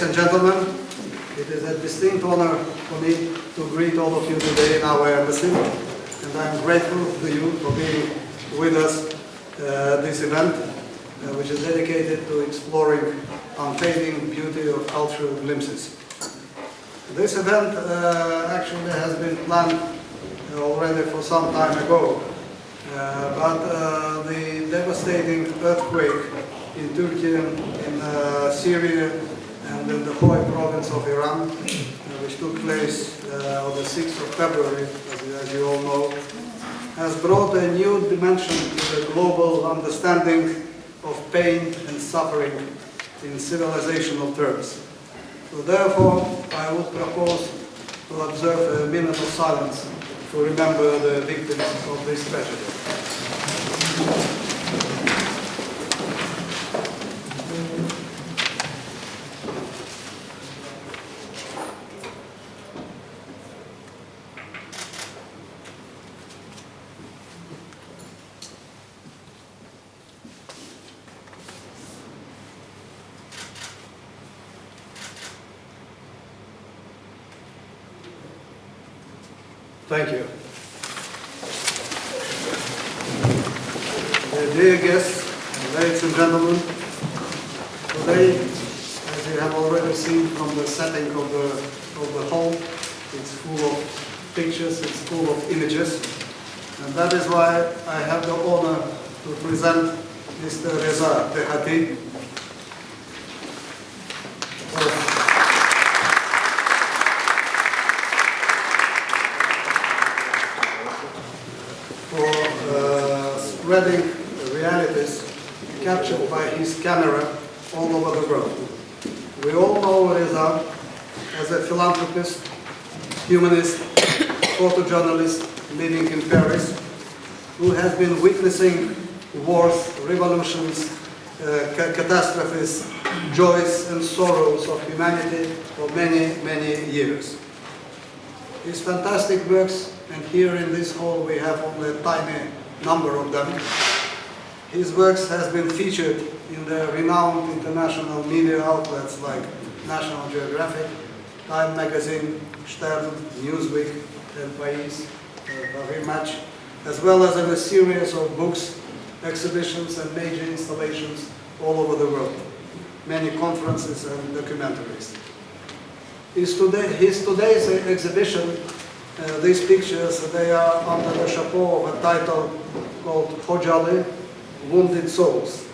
Ladies and gentlemen, it is a distinct honor for me to greet all of you today in our embassy, and I am grateful to you for being with us this event, which is dedicated to exploring unfading beauty of cultural glimpses. This event actually has been planned already for some time ago, but the devastating earthquake in Turkey, in Syria, and in the Khojaly province of Iran, which took place on the 6th of February, as you all know, has brought a new dimension to the global understanding of pain and suffering in civilizational terms. So therefore, I would propose to observe a minute of silence to remember the victims of this tragedy. Thank you. Dear guests, ladies and gentlemen, today, as you have already seen from the setting of the hall, it's full of pictures, it's full of images, and that is why I have the honor to present Mr. Reza Deghati, spreading realities captured by his camera all over the world. We all know Reza as a philanthropist, humanist, photojournalist living in Paris, who has been witnessing wars, revolutions, catastrophes, joys and sorrows of humanity for many, many years. His fantastic works, and here in this hall we have only a tiny number of them. His works has been featured in the renowned international media outlets like National Geographic, Time Magazine, Stern, Newsweek, and Pais, very much, as well as in a series of books, exhibitions and major installations all over the world, many conferences and documentaries. His today's exhibition, these pictures, they are under the chapeau of a title called Khojaly, Wounded Souls.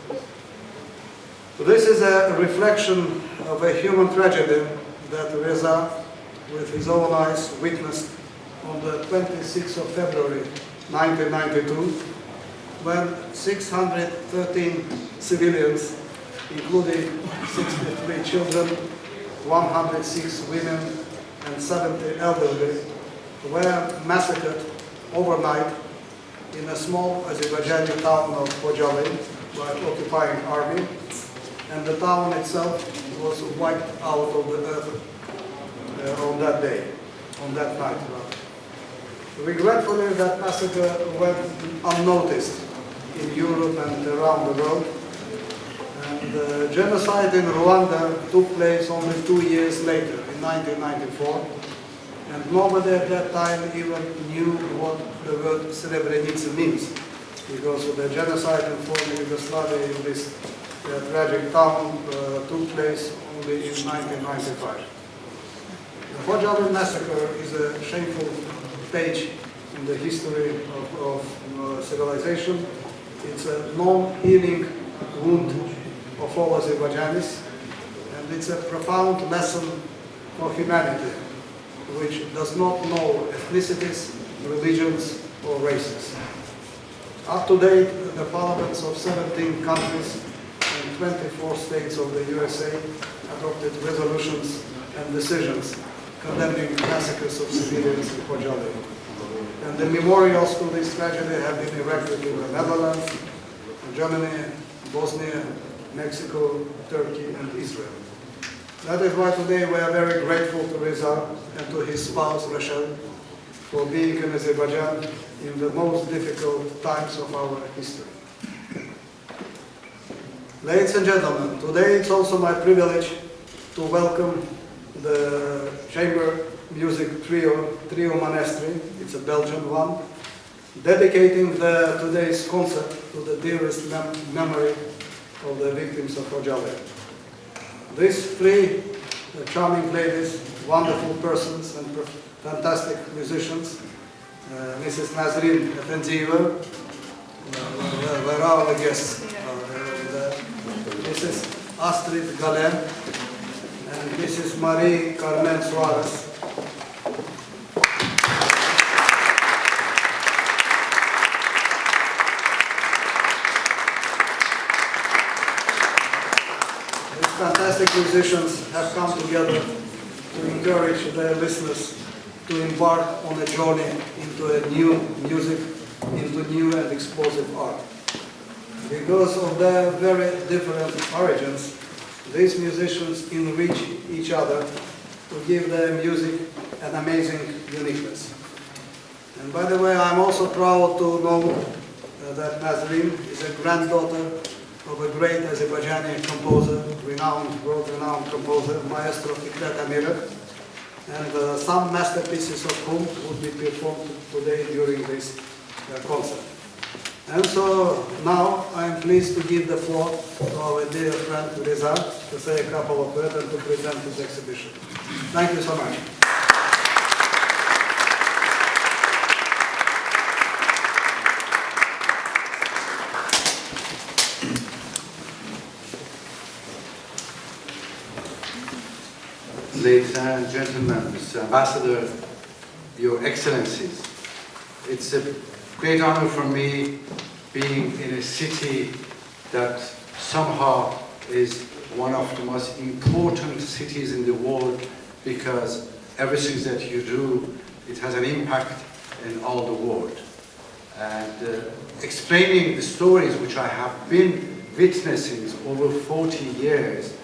This is a reflection of a human tragedy that Reza, with his own eyes, witnessed on the 26th of February 1992, when 613 civilians, including 63 children, 106 women, and 70 elderly, were massacred overnight in a small Azerbaijani town of Khojaly by occupying army, and the town itself was wiped out of the earth on that day, on that night. Regretfully, that massacre went unnoticed in Europe and around the world, and the genocide in Rwanda took place only 2 years later, in 1994. And nobody at that time even knew what the word Srebrenica means, because the genocide in former Yugoslavia in this tragic town took place only in 1995. The Khojaly massacre is a shameful page in the history of civilization. It's a non-healing wound of all Azerbaijanis, and it's a profound lesson for humanity, which does not know ethnicities, religions, or races. Up to date, the parliaments of 17 countries and 24 states of the USA adopted resolutions and decisions condemning massacres of civilians in Khojaly. And the memorials to this tragedy have been erected in the Netherlands, Germany, Bosnia, Mexico, Turkey, and Israel. That is why today we are very grateful to Reza and to his spouse, Rachel, for being in Azerbaijan in the most difficult times of our history. Ladies and gentlemen, today it's also my privilege to welcome the chamber music trio Manestri. It's a Belgian one, dedicating today's concert to the dearest memory of the victims of Khojaly. These three charming ladies, wonderful persons and fantastic musicians, Mrs. Nezrin Efendiyeva, where are the guests? Mrs. Astrid, Gallez, and Mrs. Marie-Carmen, Suarez. These fantastic musicians have come together to encourage their listeners to embark on a journey into a new music, into new and explosive art. Because of their very different origins, these musicians enrich each other to give their music an amazing uniqueness. And by the way, I'm also proud to know that Nezrin is a granddaughter of a great Azerbaijani composer, world-renowned composer, Maestro and some masterpieces of whom will be performed today during this concert. And so now I'm pleased to give the floor to our dear friend Reza to say a couple of words and to present his exhibition. Thank you so much. Ladies and gentlemen, Mr. Ambassador, Your Excellencies, it's a great honor for me being in a city that somehow is one of the most important cities in the world, because everything that you do, it has an impact in all the world. And explaining the stories which I have been witnessing over 40 years,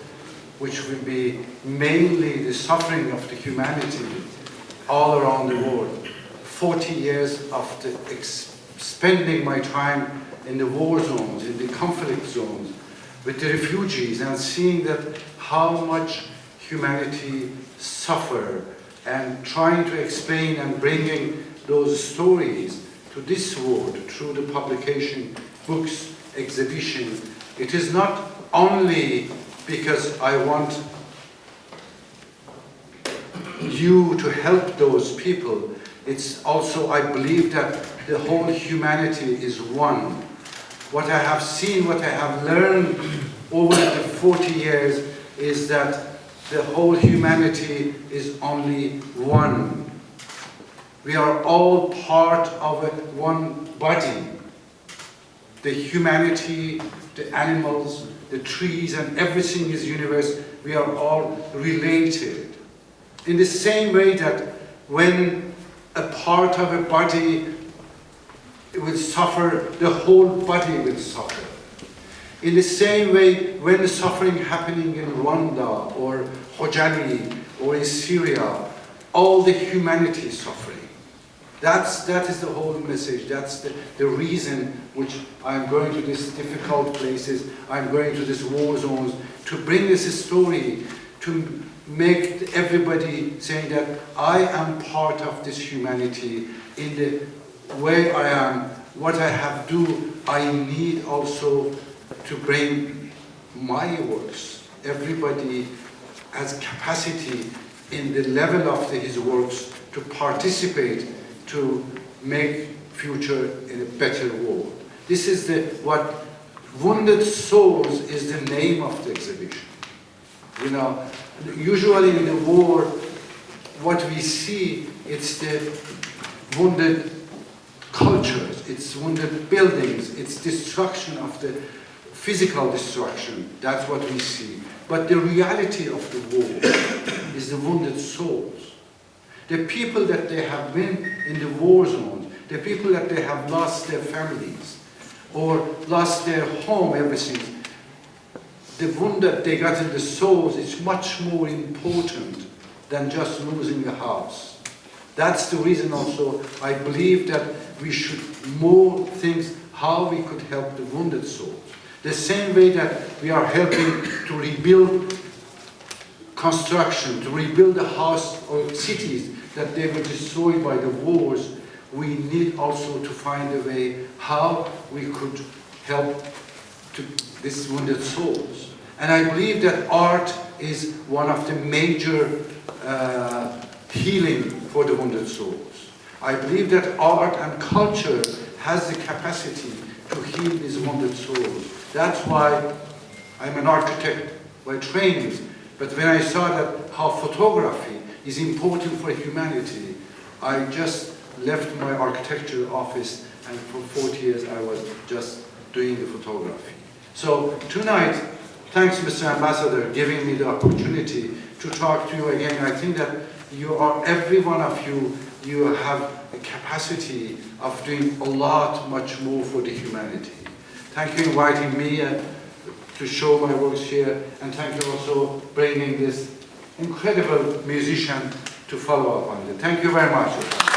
which will be mainly the suffering of the humanity all around the world. 40 years after spending my time in the war zones, in the conflict zones, with the refugees, and seeing that how much humanity suffer, and trying to explain and bringing those stories to this world through the publication, books, exhibition. It is not only because I want you to help those people, it's also, I believe that the whole humanity is one. What I have seen, what I have learned over the 40 years is that the whole humanity is only one. We are all part of one body. The humanity, the animals, the trees, and everything is universe. We are all related. In the same way that when a part of a body will suffer, the whole body will suffer. In the same way, when the suffering happening in Rwanda or Khojaly or in Syria, all the humanity is suffering. That is the whole message. That's the reason which I'm going to these difficult places, I'm going to these war zones, to bring this story, to make everybody saying that I am part of this humanity in the way I am, what I have to do, I need also to bring my works. Everybody has capacity in the level of his works to participate, to make future in a better world. This is what Wounded Souls is the name of the exhibition. You know, usually in the war, what we see, it's the wounded cultures, it's wounded buildings, it's destruction of the physical destruction. That's what we see. But the reality of the war is the wounded souls. The people that they have been in the war zones, the people that they have lost their families or lost their home, everything, the wound that they got in the souls is much more important than just losing a house. That's the reason also I believe that we should more things how we could help the wounded souls. The same way that we are helping to rebuild construction, to rebuild the house or cities that they were destroyed by the wars, we need also to find a way how we could help to these wounded souls. And I believe that art is one of the major healing for the wounded souls. I believe that art and culture has the capacity to heal these wounded souls. That's why I'm an architect by training, but when I saw that how photography is important for humanity, I just left my architecture office, and for 40 years I was just doing the photography. So tonight, thanks Mr. Ambassador giving me the opportunity to talk to you again. I think that you are, every one of you, you have a capacity of doing a lot, much more for the humanity. Thank you for inviting me to show my works here, and thank you also bringing this incredible musician to follow up on it. Thank you very much.